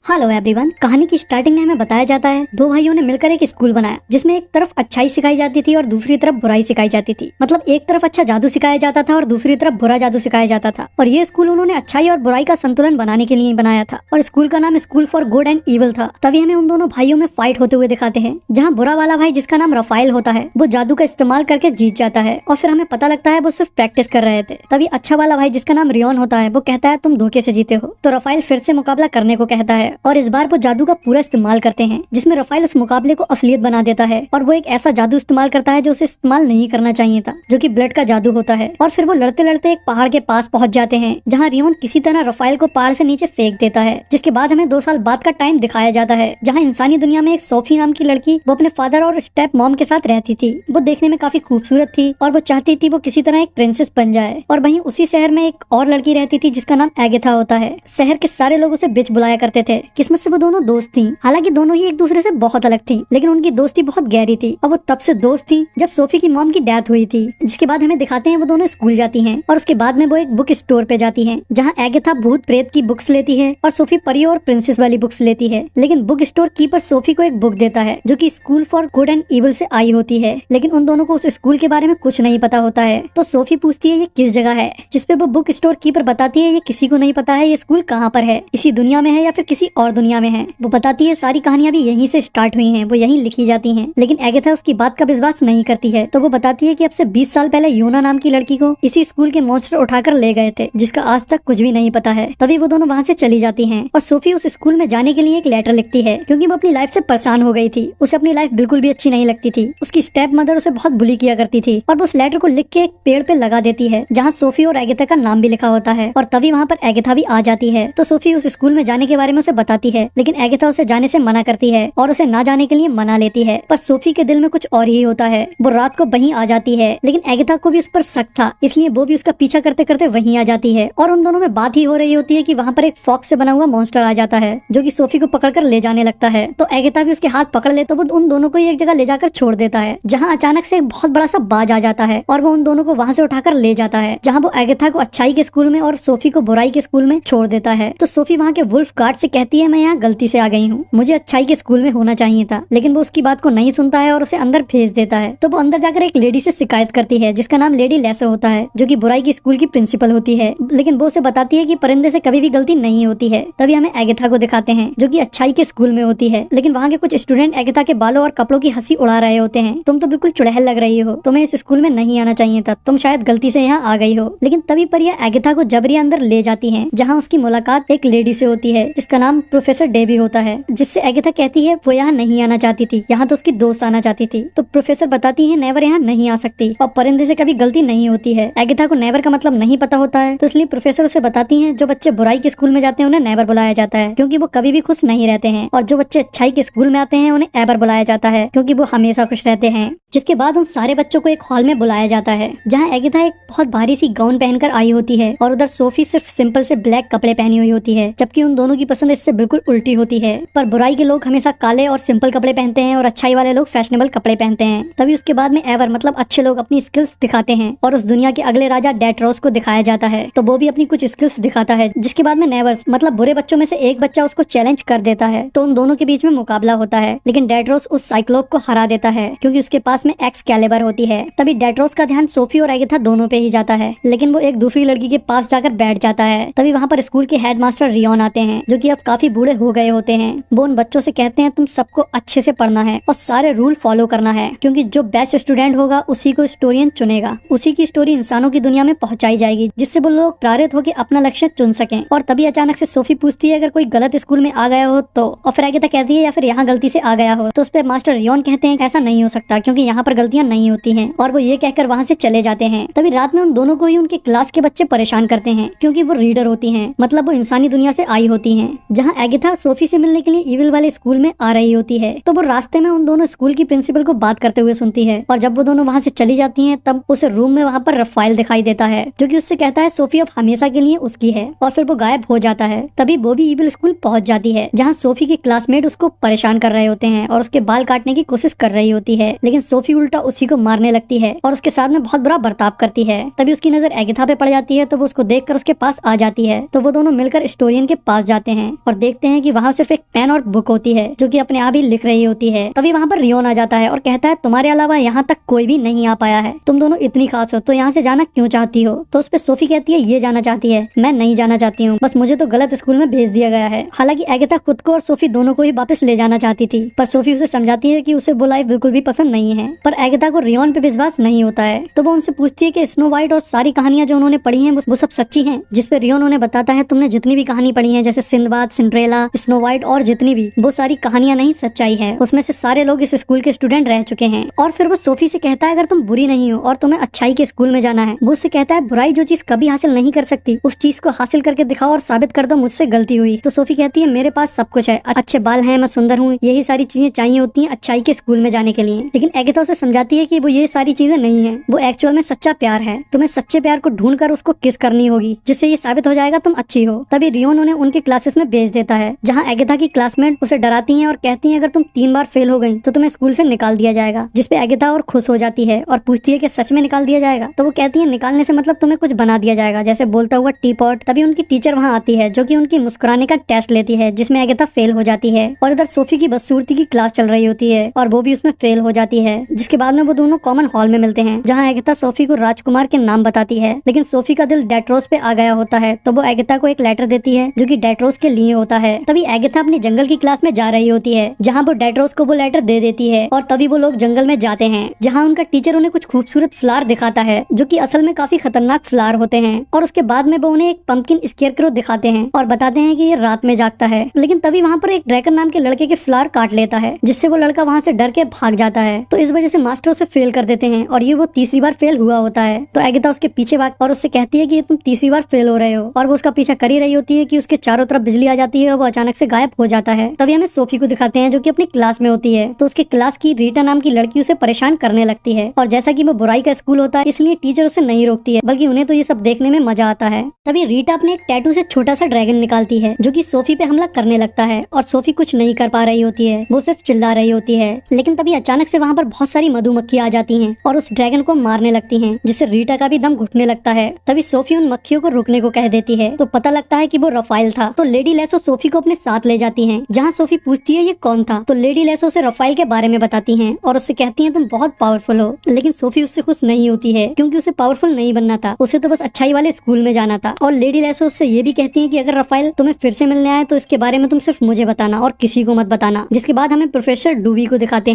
Hello everyone. कहानी की starting में हमें बताया जाता है दो भाइयों ने मिलकर एक स्कूल बनाया जिसमें एक तरफ अच्छाई सिखाई जाती थी और दूसरी तरफ बुराई सिखाई जाती थी। मतलब एक तरफ अच्छा जादू सिखाया जाता था और दूसरी तरफ बुरा जादू सिखाया जाता था। और ये स्कूल उन्होंने अच्छाई और बुराई का संतुलन बनाने के लिए बनाया था और स्कूल का नाम school for good and evil था। तभी हमें उन दोनों भाइयों में फाइट होते हुए दिखाते हैं, जहाँ बुरा वाला भाई जिसका नाम रफाइल होता है वो जादू का इस्तेमाल करके जीत जाता है और फिर हमें पता लगता है वो सिर्फ प्रैक्टिस कर रहे थे। तभी अच्छा वाला भाई जिसका नाम रियोन होता है वो कहता है तुम धोखे से जीते हो। तो रफाइल फिर से मुकाबला करने को कहता है और इस बार वो जादू का पूरा इस्तेमाल करते हैं, जिसमें रफाइल उस मुकाबले को असलियत बना देता है और वो एक ऐसा जादू इस्तेमाल करता है जो उसे इस्तेमाल नहीं करना चाहिए था, जो कि ब्लड का जादू होता है। और फिर वो लड़ते लड़ते एक पहाड़ के पास पहुंच जाते हैं, जहाँ रियोन किसी तरह रफाइल को पहाड़ से नीचे फेंक देता है। जिसके बाद हमें 2 साल बाद का टाइम दिखाया जाता है, जहाँ इंसानी दुनिया में एक सोफी नाम की लड़की वो अपने फादर और स्टेप मॉम के साथ रहती थी। वो देखने में काफी खूबसूरत थी और वो चाहती थी वो किसी तरह एक प्रिंसेस बन जाए। और वहीं उसी शहर में एक और लड़की रहती थी जिसका नाम एगेथा होता है। शहर के सारे लोग उसे बिच बुलाया करते थे। किस्मत से वो दोनों दोस्त थी। हालांकि दोनों ही एक दूसरे से बहुत अलग थी, लेकिन उनकी दोस्ती बहुत गहरी थी और वो तब से दोस्त थी जब सोफी की मॉम की डेथ हुई थी। जिसके बाद हमें दिखाते हैं वो दोनों स्कूल जाती हैं और उसके बाद में वो एक बुक स्टोर पे जाती हैं, जहाँ एगेथा भूत प्रेत की बुक्स लेती है और सोफी परियों और प्रिंसेस वाली बुक्स लेती है। लेकिन बुक स्टोर कीपर सोफी को एक बुक देता है जो कि school for good and evil से आई होती है, लेकिन उन दोनों को उस स्कूल के बारे में कुछ नहीं पता होता है। तो सोफी पूछती है ये किस जगह है, जिसपे वो बुक स्टोर कीपर बताती है ये किसी को नहीं पता है ये स्कूल कहाँ पर है, इसी दुनिया में है या फिर किसी और दुनिया में है। वो बताती है सारी कहानियां भी यहीं से स्टार्ट हुई हैं, वो यहीं लिखी जाती हैं। लेकिन एगेथा उसकी बात का विश्वास नहीं करती है। तो वो बताती है कि अब से 20 साल पहले यूना नाम की लड़की को इसी स्कूल के मॉन्स्टर उठाकर ले गए थे, जिसका आज तक कुछ भी नहीं पता है। तभी वो दोनों वहाँ से चली जाती हैं और सोफी उस स्कूल में जाने के लिए एक लेटर लिखती है, क्योंकि वो अपनी लाइफ से परेशान हो गई थी। उसे अपनी लाइफ बिल्कुल भी अच्छी नहीं लगती थी। उसकी स्टेप मदर उसे बहुत बुली किया करती थी और वो उस लेटर को लिख के एक पेड़ पे लगा देती है, जहाँ सोफी और एगेथा का नाम भी लिखा होता है। और तभी वहाँ पर एगेथा भी आ जाती है। तो सोफी उस स्कूल में जाने के बारे में उसे बताती है, लेकिन एगेथा उसे जाने से मना करती है और उसे ना जाने के लिए मना लेती है। पर सोफी के दिल में कुछ और ही होता है। वो रात को वहीं आ जाती है, लेकिन एगेथा को भी उस पर शक था, इसलिए वो भी उसका पीछा करते करते वहीं आ जाती है। और उन दोनों में बात ही हो रही होती है कि वहाँ पर एक फॉक्स से बना हुआ मॉन्स्टर आ जाता है, जो कि सोफी को पकड़कर ले जाने लगता है। तो एगेथा भी उसके हाथ पकड़ ले, तो वो उन दोनों को एक जगह ले जाकर छोड़ देता है, जहाँ अचानक से एक बहुत बड़ा सा बाज आ जाता है और वो उन दोनों को वहाँ से उठाकर ले जाता है, जहाँ वो एगेथा को अच्छाई के स्कूल में और सोफी को बुराई के स्कूल में छोड़ देता है। तो सोफी वहाँ के वुल्फ गार्ड से कहती है मैं यहाँ गलती से आ गई हूँ, मुझे अच्छाई के स्कूल में होना चाहिए था। लेकिन वो उसकी बात को नहीं सुनता है और उसे अंदर भेज देता है। तो वो अंदर जाकर एक लेडी से शिकायत करती है जिसका नाम लेडी लेसो होता है, जो कि बुराई की स्कूल की प्रिंसिपल होती है। लेकिन वो उसे बताती है कि परिंदे से कभी भी गलती नहीं होती है। तभी हमें एगेथा को दिखाते हैं जो कि अच्छाई के स्कूल में होती है, लेकिन वहाँ के कुछ स्टूडेंट एगेथा के बालों और कपड़ों की हंसी उड़ा रहे होते हैं। तुम तो बिल्कुल चुड़ैल लग रही हो, तुम्हें इस स्कूल में नहीं आना चाहिए था, तुम शायद गलती से यहाँ आ गई हो। लेकिन तभी परिया एगेथा को जबरी अंदर ले जाती है, जहाँ उसकी मुलाकात एक लेडी से होती है जिसका नाम प्रोफेसर डेबी होता है, जिससे एगेथा कहती है वो यहाँ नहीं आना चाहती थी, यहाँ तो उसकी दोस्त आना चाहती थी। तो प्रोफेसर बताती है नेवर यहाँ नहीं आ सकती और परिंदे से कभी गलती नहीं होती है। एगेथा को नेवर का मतलब नहीं पता होता है, तो इसलिए प्रोफेसर उसे बताती हैं जो बच्चे बुराई के स्कूल में जाते हैं उन्हें नेवर बुलाया जाता है, क्योंकि वो कभी भी खुश नहीं रहते हैं, और जो बच्चे अच्छाई के स्कूल में आते हैं उन्हें एवर बुलाया जाता है, क्योंकि वो हमेशा खुश रहते हैं। जिसके बाद उन सारे बच्चों को एक हॉल में बुलाया जाता है, जहाँ एगेथा एक बहुत भारी सी गाउन पहनकर आई होती है और उधर सोफी सिर्फ सिंपल से ब्लैक कपड़े पहनी हुई होती है, जबकि उन दोनों की पसंद इससे बिल्कुल उल्टी होती है। पर बुराई के लोग हमेशा काले और सिंपल कपड़े पहनते हैं और अच्छाई वाले लोग फैशनेबल कपड़े पहनते हैं। तभी उसके बाद में एवर मतलब अच्छे लोग अपनी स्किल्स दिखाते हैं और उस दुनिया के अगले राजा डेट्रोस को दिखाया जाता है, तो वो भी अपनी कुछ स्किल्स दिखाता है। जिसके बाद में नेवर्स मतलब बुरे बच्चों में से एक बच्चा उसको चैलेंज कर देता है, तो उन दोनों के बीच में मुकाबला होता है, लेकिन डेट्रोस उस साइक्लोप को हरा देता है क्योंकि उसके पास में एक्सकैलिबर होती है। तभी डेट्रोस का ध्यान सोफी और एगेथा दोनों पे ही जाता है, लेकिन वो एक दूसरी लड़की के पास जाकर बैठ जाता है। तभी वहाँ पर स्कूल के हेडमास्टर रियोन आते हैं, जो कि अब काफी बूढ़े हो गए होते हैं। वो उन बच्चों से कहते हैं तुम सबको अच्छे से पढ़ना है और सारे रूल फॉलो करना है, क्योंकि जो बेस्ट स्टूडेंट होगा उसी को स्टोरियन चुनेगा, उसी की स्टोरी इंसानों की दुनिया में पहुंचाई जाएगी, जिससे वो लोग प्रेरित होकर अपना लक्ष्य चुन सकें। और तभी अचानक से सोफी पूछती है अगर कोई गलत स्कूल में आ गया हो तो, और फिर एगेथा कहती है या फिर यहाँ गलती से आ गया हो, तो उस पर मास्टर रियोन कहते हैं ऐसा नहीं हो सकता क्योंकि यहाँ पर गलतियाँ नहीं होती हैं, और वो ये कहकर वहाँ से चले जाते हैं। तभी रात में उन दोनों को ही उनके क्लास के बच्चे परेशान करते हैं, क्योंकि वो रीडर होती हैं, मतलब वो इंसानी दुनिया से आई होती हैं, जहाँ एगेथा सोफी से मिलने के लिए इविल वाले स्कूल में आ रही होती है। तो वो रास्ते में उन दोनों स्कूल की प्रिंसिपल को बात करते हुए सुनती है, और जब वो दोनों वहाँ से चली जाती हैं तब उसे रूम में वहाँ पर रफाइल दिखाई देता है, जो कि उससे कहता है सोफी अब हमेशा के लिए उसकी है, और फिर वो गायब हो जाता है। तभी वो भी इविल स्कूल पहुंच जाती है, जहाँ सोफी के क्लासमेट उसको परेशान कर रहे होते हैं और उसके बाल काटने की कोशिश कर रही होती है, लेकिन सोफी उल्टा उसी को मारने लगती है और उसके साथ में बहुत बुरा बर्ताव करती है। तभी उसकी नजर एगिथा पे पड़ जाती है तो वो उसको देखकर उसके पास आ जाती है। तो वो दोनों मिलकर हिस्टोरियन के पास जाते हैं और देखते हैं कि वहाँ सिर्फ एक पेन और बुक होती है जो कि अपने आप ही लिख रही होती है। तभी वहाँ पर रियोन आ जाता है और कहता है तुम्हारे अलावा यहाँ तक कोई भी नहीं आ पाया है, तुम दोनों इतनी खास हो तो यहाँ से जाना क्यों चाहती हो। तो उस पे सोफी कहती है ये जाना चाहती है, मैं नहीं जाना चाहती हूँ, बस मुझे तो गलत स्कूल में भेज दिया गया है। हालांकि एगिथा खुद को और सोफी दोनों को ही वापस ले जाना चाहती थी, पर सोफी उसे समझाती है कि उसे वो लाइफ बिल्कुल भी पसंद नहीं है। पर एगिथा को रियोन पे विश्वास नहीं होता है तो वो उनसे पूछती है कि स्नो व्हाइट और सारी कहानियां जो उन्होंने पढ़ी हैं वो सब सच्ची हैं। जिस पे रियोन उन्हें बताता है तुमने जितनी भी कहानी पढ़ी है जैसे सिंदबाद, सिंड्रेला, स्नो व्हाइट और जितनी भी, वो सारी कहानियां नहीं सच्चाई है, उसमें से सारे लोग इस स्कूल के स्टूडेंट रह चुके हैं। और फिर वो सोफी से कहता है अगर तुम बुरी नहीं हो और तुम्हें अच्छाई के स्कूल में जाना है, वो उससे कहता है बुराई जो चीज कभी हासिल नहीं कर सकती उस चीज को हासिल करके दिखाओ और साबित कर दो मुझसे गलती हुई। तो सोफी कहती है मेरे पास सब कुछ है, अच्छे बाल हैं, मैं सुंदर हूँ, यही सारी चीजें चाहिए होती हैं अच्छाई के स्कूल में जाने के लिए। लेकिन एगिथा उसे समझाती है कि वो ये सारी चीजें नहीं है, वो एक्चुअल में सच्चा प्यार है, तुम्हें सच्चे प्यार को ढूंढ कर उसको किस करनी होगी जिससे ये साबित हो जाएगा तुम अच्छी हो। तभी रियोन उन्हें उनके क्लासेस में भेज देता है जहाँ एगिथा की क्लासमेट उसे डराती हैं और कहती हैं अगर तुम 3 बार फेल हो गई तो तुम्हें स्कूल से निकाल दिया जाएगा। जिसपे एगिथा और खुश हो जाती है और पूछती है कि सच में निकाल दिया जाएगा। तो वो कहती है निकालने से मतलब तुम्हें कुछ बना दिया जाएगा, जैसे बोलता हुआ टी पॉट। तभी उनकी टीचर वहाँ आती है जो कि उनकी मुस्कुराने का टेस्ट लेती है जिसमें एगिथा फेल हो जाती है और इधर सोफी की बदसूरती की क्लास चल रही होती है और वो भी उसमें फेल हो जाती है। जिसके बाद में वो दोनों कॉमन हॉल में मिलते हैं जहाँ एगिथा सोफी को राजकुमार के नाम बताती है, लेकिन सोफी का दिल डेट्रोस पे आ गया होता है तो वो एगिथा को एक लेटर देती है जो कि डेट्रोस के लिए होता है। तभी एगिथा अपनी जंगल की क्लास में जा रही होती है जहाँ वो डेट्रोस को वो लेटर दे देती है और तभी वो लोग जंगल में जाते हैं जहाँ उनका टीचर उन्हें कुछ खूबसूरत फ्लावर दिखाता है जो कि असल में काफी खतरनाक फ्लावर होते हैं। और उसके बाद में वो उन्हें एक पंपकिन स्केयरक्रो दिखाते हैं और बताते हैं कि ये रात में जागता है। लेकिन तभी वहाँ पर एक ड्रैगन नाम के लड़के के फ्लावर काट लेता है जिससे वो लड़का वहाँ से डर के भाग जाता है। तो इस वजह से मास्टर उसे फेल कर देते हैं और ये वो तीसरी बार फेल हुआ होता है। तो एगिथा उसके पीछे भाग और उससे कहती है कि तुम तीसरी बार फेल हो रहे हो और वो उसका पीछा कर ही रही होती है कि उसके चारों तरफ बिजली आ जाती है और वो अचानक से गायब हो जाता है। तभी हमें सोफी को दिखाते हैं जो कि अपनी क्लास में होती है। तो उसके क्लास की रीटा नाम की लड़की उसे परेशान करने लगती है और जैसा कि वो बुराई का स्कूल होता है इसलिए टीचर उसे नहीं रोकती है बल्कि उन्हें तो ये सब देखने में मजा आता है। तभी रीटा अपने एक टैटू से छोटा सा ड्रैगन निकालती है जो कि सोफी पे हमला करने लगता है और सोफी कुछ नहीं कर पा रही होती है, वो सिर्फ चिल्ला रही होती है। लेकिन तभी अचानक से वहाँ पर बहुत सारी मधुमक्खी आ जाती हैं और उस ड्रैगन को मारने लगती हैं जिससे रीटा का भी दम घुटने लगता है। तभी सोफी उन मक्खियों को रुकने को कह देती है तो पता लगता है कि वो रफाइल था। तो लेडी लेसो सोफी को अपने साथ ले जाती हैं जहाँ सोफी पूछती है ये कौन था। तो लेडी लेसो उसे रफाइल के बारे में बताती हैं और उससे कहती हैं तुम बहुत पावरफुल हो। लेकिन सोफी उससे खुश नहीं होती है क्योंकि उसे पावरफुल नहीं बनना था, उसे तो बस अच्छाई वाले स्कूल में जाना था। और लेडी लेसो उससे ये भी कहती है कि अगर रफाइल तुम्हें फिर से मिलने आए तो इसके बारे में तुम सिर्फ मुझे बताना और किसी को मत बताना। जिसके बाद हमें प्रोफेसर डूबी को दिखाते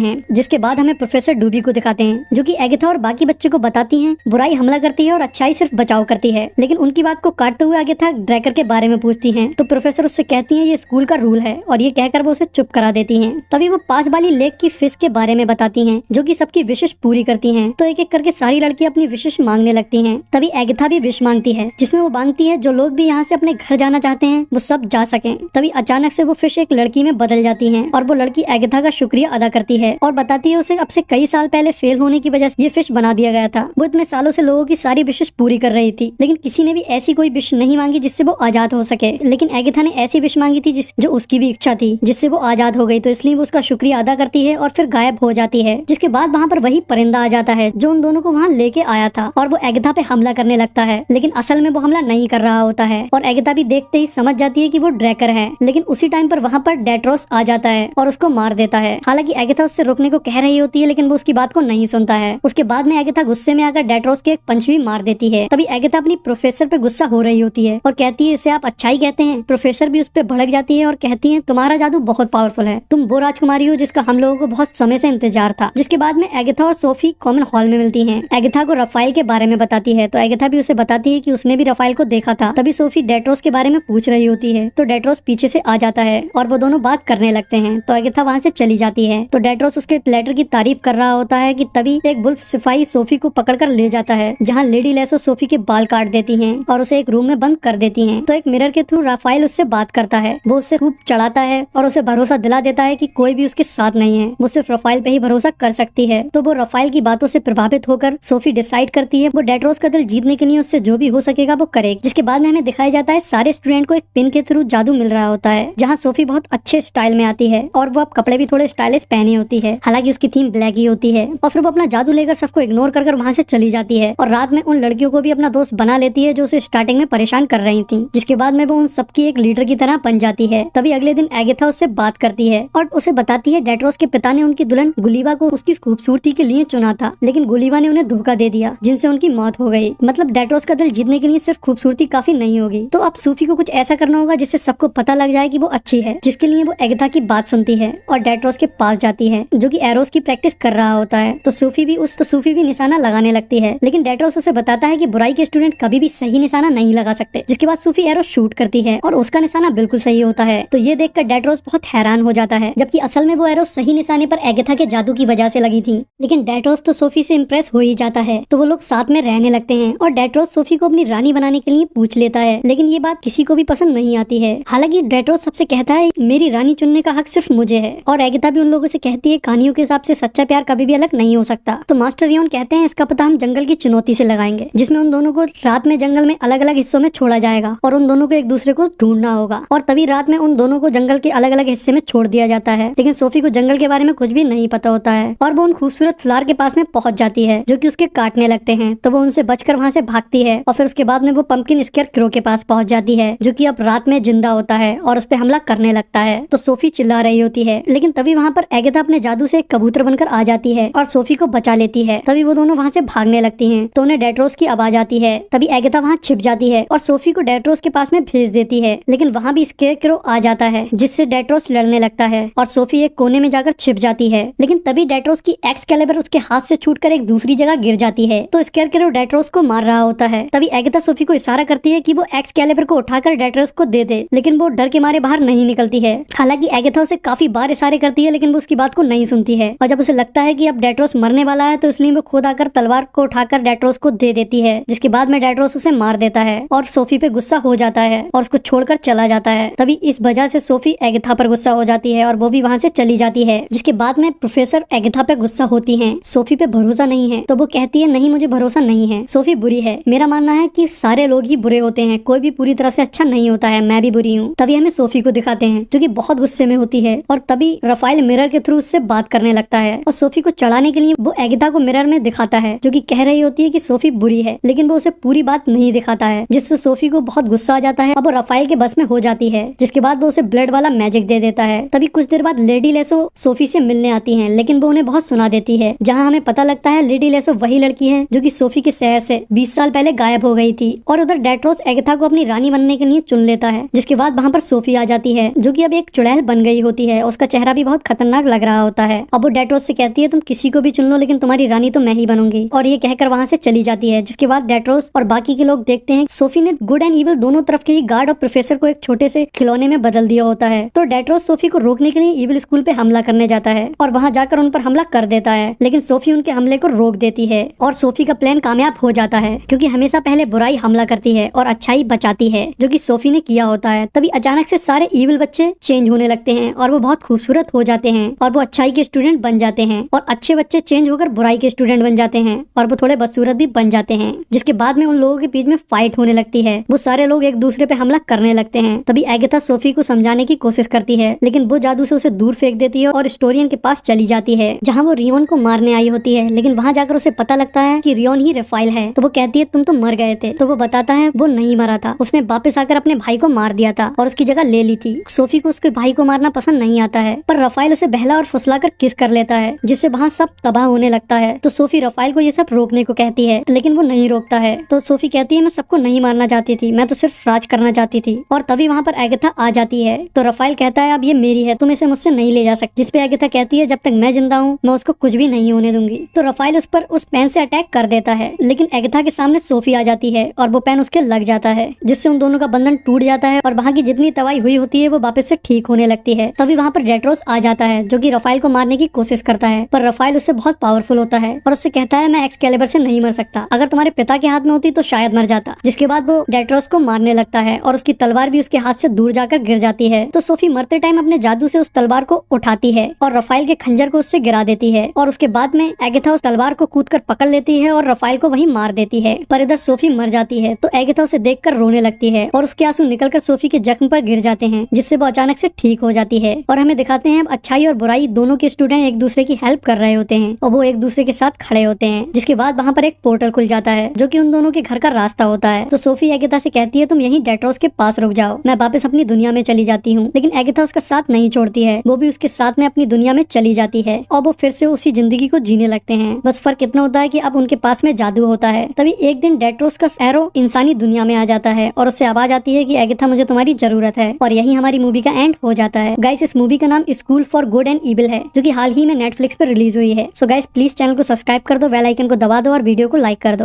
हैं जो कि एगिथा और बाकी बच्चे को बताती हैं बुराई हमला करती है और अच्छाई सिर्फ बचाव करती है। लेकिन उनकी बात को काटते हुए एगिथा ड्रैकर के बारे में पूछती हैं तो प्रोफेसर उससे कहती हैं ये स्कूल का रूल है और ये कहकर वो उसे चुप करा देती हैं। तभी वो पास वाली लेक की फिश के बारे में बताती हैं जो कि सबकी विशेष पूरी करती हैं। तो एक एक करके सारी लड़कियां अपनी विशेष मांगने लगती हैं। तभी एगिथा भी विश मांगती है जिसमें वो मांगती है जो लोग भी यहाँ से अपने घर जाना चाहते हैं वो सब जा सकें। तभी अचानक से वो फिश एक लड़की में बदल जाती है और वो लड़की एगिथा का शुक्रिया अदा करती है और बताती है उसे अब से कई साल पहले फेल होने की वजह से ये फिश बना दिया गया था। वो इतने सालों से लोगों की सारी विशेष पूरी कर रही थी लेकिन किसी ने भी ऐसी कोई विश नहीं मांगी जिससे वो आजाद हो सके। लेकिन एगिथा ने ऐसी विश मांगी थी जो उसकी भी इच्छा थी जिससे वो आजाद हो गई। तो इसलिए वो उसका शुक्रिया अदा करती है और फिर गायब हो जाती है। जिसके बाद वहाँ पर वही परिंदा आ जाता है जो उन दोनों को वहाँ लेके आया था और वो एगिथा पे हमला करने लगता है। लेकिन असल में वो हमला नहीं कर रहा होता है और एगिथा भी देखते ही समझ जाती है कि वो ड्रैकर है। लेकिन उसी टाइम पर वहाँ पर डेट्रोस आ जाता है और उसको मार देता है। हालांकि एगिथा उससे रोकने को कह रही होती है लेकिन वो उसकी बात को नहीं सुनता है। उसके बाद में एगिथा गुस्से में आकर डेट्रोस के एक पंच भी मार देती है। तभी एगिथा अपनी प्रोफेसर पे गुस्सा हो रही होती है और कहती है इसे आप अच्छाई कहते हैं। प्रोफेसर भी उस पर भड़क जाती है और कहती है तुम्हारा जादू बहुत पावरफुल है, तुम वो राजकुमारी हो जिसका हम लोगों को बहुत समय से इंतजार था। जिसके बाद में एगिथा और सोफी कॉमन हॉल में मिलती हैं। एगिथा को रफाइल के बारे में बताती है तो एगिथा भी उसे बताती है कि उसने भी रफाइल को देखा था। तभी सोफी डेट्रोस के बारे में पूछ रही होती है तो डेट्रोस पीछे से आ जाता है और वो दोनों बात करने लगते हैं। तो एगिथा वहाँ से चली जाती है। तो डेट्रोस उसके लेटर की तारीफ कर रहा होता है कि तभी एक बुल्फ सिपाही सोफी को पकड़कर ले जाता है जहाँ लेडी लेसो सोफी के बाल काट देती हैं और उसे एक रूम में बंद कर देती हैं। तो एक मिरर के थ्रू रफाइल उससे बात करता है, वो उससे खूब चढ़ाता है और उसे भरोसा दिला देता है कि कोई भी उसके साथ नहीं है, वो सिर्फ रफाइल पे ही भरोसा कर सकती है। तो वो रफाइल की बातों से प्रभावित होकर सोफी डिसाइड करती है वो डेट्रोस का दिल जीतने के लिए उससे जो भी हो सकेगा वो करेगी। जिसके बाद में हमें दिखाया जाता है सारे स्टूडेंट को एक पिन के थ्रू जादू मिल रहा होता है जहाँ सोफी बहुत अच्छे स्टाइल में आती है और वो अब कपड़े भी थोड़े स्टाइलिश पहनी होती है। हालांकि उसकी थीम ब्लैक की होती है और फिर वो अपना जादू लेकर सबको इग्नोर कर वहाँ से चली जाती है और रात में उन लड़कियों को भी अपना दोस्त बना लेती है जो उसे स्टार्टिंग में परेशान कर रही थी, जिसके बाद में वो उन सबकी एक लीडर की तरह बन जाती है। तभी अगले दिन एगाथा उससे बात करती है और उसे बताती है डेट्रोस के पिता ने उनकी दुल्हन गुलीवा को उसकी खूबसूरती के लिए चुना था, लेकिन गुलीवा ने उन्हें धोखा दे दिया जिनसे उनकी मौत हो गई। मतलब डेट्रोस का दिल जीतने के लिए सिर्फ खूबसूरती काफी नहीं होगी, तो अब सूफी को कुछ ऐसा करना होगा जिससे सबको पता लग जाए कि वो अच्छी है, जिसके लिए वो एगाथा की बात सुनती है और डेट्रोस के पास जाती है जो कि एरोस की प्रैक्टिस कर रहा होता है। तो सूफी भी निशाना लगाने लगती है, लेकिन डेट्रोस उसे बताता है कि बुराई के स्टूडेंट कभी भी सही निशाना नहीं लगा सकते, जिसके बाद सूफी एरोस शूट करती है और उसका निशाना बिल्कुल सही होता है। तो ये देखकर डेट्रोस बहुत हैरान हो जाता है, जबकि असल में वो एरोस सही निशाने पर एगाथा के जादू की वजह से लगी थी। लेकिन डेट्रोस तो सोफी से इम्प्रेस हो ही जाता है, तो वो लोग साथ में रहने लगते हैं और डेट्रोस सोफी को अपनी रानी बनाने के लिए पूछ लेता है, लेकिन ये बात किसी को भी पसंद नहीं आती है। हालांकि डेट्रोस सबसे कहता है मेरी रानी चुनने का हक सिर्फ मुझे है, और एगाथा भी उन लोगों से कहती है कहानियों के हिसाब से सच्चा प्यार कभी भी अलग नहीं हो सकता। तो मास्टर रियोन कहते हैं इसका पता हम जंगल की चुनौती से लगाएंगे, जिसमें उन दोनों को रात में जंगल में अलग अलग हिस्सों में छोड़ा जाएगा और उन दोनों को एक दूसरे को ढूंढना होगा। और तभी रात में उन दोनों को जंगल के अलग अलग हिस्से में छोड़ दिया जाता है, लेकिन सोफी को जंगल के बारे में कुछ भी नहीं पता होता है और वो उन खूबसूरत फ्लावर के पास में पहुंच जाती है जो कि उसके काटने लगते हैं। तो वो उनसे बचकर वहाँ से भागती है और फिर उसके बाद में वो पंपकिन स्केयरक्रो के पास पहुंच जाती है जो कि अब रात में जिंदा होता है और उस पर हमला करने लगता है। तो सोफी चिल्ला रही होती है, लेकिन तभी वहाँ पर एगाथा अपने जादू से एक कबूतर बनकर आ जाती है और सोफी को बचा लेती है। तभी वो दोनों वहाँ से भागने लगती हैं, तो उन्हें डेट्रोस की आवाज आती है। तभी एगाथा वहाँ छिप जाती है और सोफी को डेट्रोस के पास में भेज देती है, लेकिन वहाँ भी स्केयरक्रो आ जाता है जिससे डेट्रोस लड़ने लगता है और सोफी एक कोने में जाकर छिप जाती है। लेकिन तभी डेट्रोस की एक्सकैलिबर उसके हाथ से छूटकर एक दूसरी जगह गिर जाती है, तो स्केयरक्रो डेट्रोस को मार रहा होता है। तभी एगाथा सोफी को इशारा करती है कि वो एक्सकैलिबर को उठाकर डेट्रोस को दे दे, लेकिन वो डर के मारे बाहर नहीं निकलती है। हालांकि एगाथा उसे काफी बार इशारे करती है, लेकिन वो उसकी बात को नहीं सुनती है और जब उसे लगता है कि अब डेट्रोस मरने वाला है तो इसलिए वो खुद आकर तलवार को उठाकर डेट्रोस को दे देती है, जिसके बाद में डेट्रोस उसे मार देता है और सोफी पे गुस्सा हो जाता है और उसको छोड़कर चला जाता है। तभी इस वजह से सोफी एगाथा पर गुस्सा हो जाती है और वो भी वहाँ से चली जाती है, जिसके बाद में प्रोफेसर एगाथा पे गुस्सा होती हैं। सोफी पे भरोसा नहीं है, तो वो कहती है नहीं मुझे भरोसा नहीं है, सोफी बुरी है। मेरा मानना है कि सारे लोग ही बुरे होते हैं, कोई भी पूरी तरह से अच्छा नहीं होता है, मैं भी बुरी हूँ। तभी हमें सोफी को दिखाते हैं जो कि बहुत गुस्से में होती है और तभी रफाइल मिरर के थ्रू उससे बात करने लगता है और सोफी को चढ़ाने के लिए वो एगाथा को मिरर में दिखाता है जो कि कह रही होती है कि सोफी बुरी है, लेकिन वो उसे पूरी बात नहीं दिखाता है, जिससे सोफी को बहुत गुस्सा आ जाता है और वो रफाइल के बस में हो जाती है, जिसके बाद वो उसे ब्लड वाला मैजिक दे देता है। तभी कुछ देर बाद लेडी लेसो सोफी से मिलने आती है, लेकिन वो उन्हें बहुत सुना देती है, जहाँ हमें पता लगता है लेडी लेसो वही लड़की है जो कि सोफी के शहर से 20 साल पहले गायब हो गई थी। और उधर डेट्रोस एगाथा को अपनी रानी बनने के लिए चुन लेता है, जिसके बाद वहाँ पर सोफी आ जाती है जो कि अब एक चुड़ैल बन गई होती है। उसका चेहरा भी बहुत खतरनाक लग रहा होता है। अब वो डेट्रोस से कहती है तुम किसी को भी चुन लो, लेकिन तुम्हारी रानी तो मैं ही बनूंगी, और ये कहकर वहाँ से चली जाती है। जिसके बाद डेट्रोस और बाकी के लोग देखते हैं सोफी ने गुड एंड इविल दोनों तरफ के ही गार्ड और प्रोफेसर को एक छोटे से खिलौने में बदल दिया होता है। तो डेट्रोस सोफी को रोकने के लिए इविल स्कूल पे हमला करने जाता है और वहाँ जाकर उन पर हमला कर देता है, लेकिन सोफी उनके हमले को रोक देती है और सोफी का प्लान कामयाब हो जाता है, क्योंकि हमेशा पहले बुराई हमला करती है और अच्छाई बचाती है, जो कि सोफी ने किया होता है। तभी अचानक से सारे इविल बच्चे चेंज होने लगते हैं और वो बहुत खूबसूरत हो जाते हैं और वो अच्छाई के स्टूडेंट बन जाते हैं, और अच्छे बच्चे चेंज होकर बुराई के स्टूडेंट बन जाते हैं और वो थोड़े बदसूरत भी बन जाते हैं। जिसके बाद में उन लोगों के बीच में फाइट होने लगती है, वो सारे लोग एक दूसरे पे हमला करने लगते हैं। तभी एगाथा सोफी को समझाने की कोशिश करती है, लेकिन वो जादू से उसे दूर फेंक देती है और स्टोरियन के पास चली जाती है, जहाँ वो रियोन को मारने आई होती है। लेकिन वहाँ जाकर उसे पता लगता है कि रियोन ही रफाइल है, तो वो कहती है तुम तो मर गए थे, तो वो बताता है वो नहीं मरा था, उसने वापस आकर अपने भाई को मार दिया था और उसकी जगह ले ली थी। सोफी को उसके भाई को मारना पसंद नहीं आता है, पर रफाइल उसे बहला और फुसलाकर किस कर लेता है, जिससे वहाँ सब तबाह होने लगता है। तो सोफी रफाइल को ये सब रोकने को कहती है, लेकिन वो नहीं रोकता है। तो सोफी कहती है मैं सबको नहीं मारना चाहती थी, मैं तो सिर्फ राज करना चाहती थी। और तभी वहाँ पर एगाथा आ जाती है, तो रफाइल कहता है अब ये मेरी है, तुम इसे मुझसे नहीं ले जा सकती। जिसपे एगाथा कहती है जब तक मैं जिंदा हूँ मैं उसको कुछ भी नहीं होने दूंगी। तो रफाइल उस पर उस पेन से अटैक कर देता है, लेकिन एगाथा के सामने सोफी आ जाती है और वो पेन उसके लग जाता है, जिससे उन दोनों का बंधन टूट जाता है और वहाँ की जितनी तबाही हुई होती है वो वापस से ठीक होने लगती है। तभी वहाँ पर डेट्रोस आ जाता है जो कि रफाइल को मारने की कोशिश करता है, पर रफाइल उससे बहुत पावरफुल होता है और उससे कहता है मैं एक्सकैलिबर से नहीं मर सकता, अगर तुम्हारे पिता के हाथ में होती तो शायद मर जाता। जिसके बाद वो डेट्रोस को मारने लगता है और उसकी तलवार भी उसके हाथ से दूर जाकर गिर जाती है। तो सोफी मरते टाइम अपने जादू से उस तलवार को उठाती है और रफाइल के खंजर को उससे गिरा देती है, और उसके बाद में एगाथा उस तलवार को कूदकर पकड़ लेती है और रफाइल को वहीं मार देती है। पर इधर सोफी मर जाती है, तो एगाथा उसे देखकर रोने लगती है और उसके आंसू निकलकर सोफी के जख्म पर गिर जाते हैं, जिससे वो अचानक से ठीक हो जाती है। और हमें दिखाते हैं अच्छाई और बुराई दोनों के स्टूडेंट एक दूसरे की हेल्प कर रहे होते हैं और वो एक दूसरे के साथ खड़े होते हैं, जिसके बाद वहाँ पर एक पोर्टल खुल जाता है जो कि उन दोनों के घर का रास्ता होता है। तो सोफी एगेथा से कहती है तुम यहीं डेट्रोस के पास रुक जाओ, मैं वापस अपनी दुनिया में चली जाती हूँ। लेकिन एगेथा उसका साथ नहीं छोड़ती है, वो भी उसके साथ में अपनी दुनिया में चली जाती है और वो फिर से उसी जिंदगी को जीने लगते हैं। बस फर्क इतना होता है कि अब उनके पास में जादू होता है। तभी एक दिन डेट्रोस का एरो इंसानी दुनिया में आ जाता है और उससे आवाज आती है कि एगेथा मुझे तुम्हारी जरूरत है। और यही हमारी मूवी का एंड हो जाता है। गाइस इस मूवी का नाम school for good and evil है, जो कि हाल ही में नेटफ्लिक्स पर रिलीज हुई है। सो गाइस प्लीज चैनल को सब्सक्राइब कर दो, बेल आइकन को दबा दो और वीडियो को लाइक कर दो।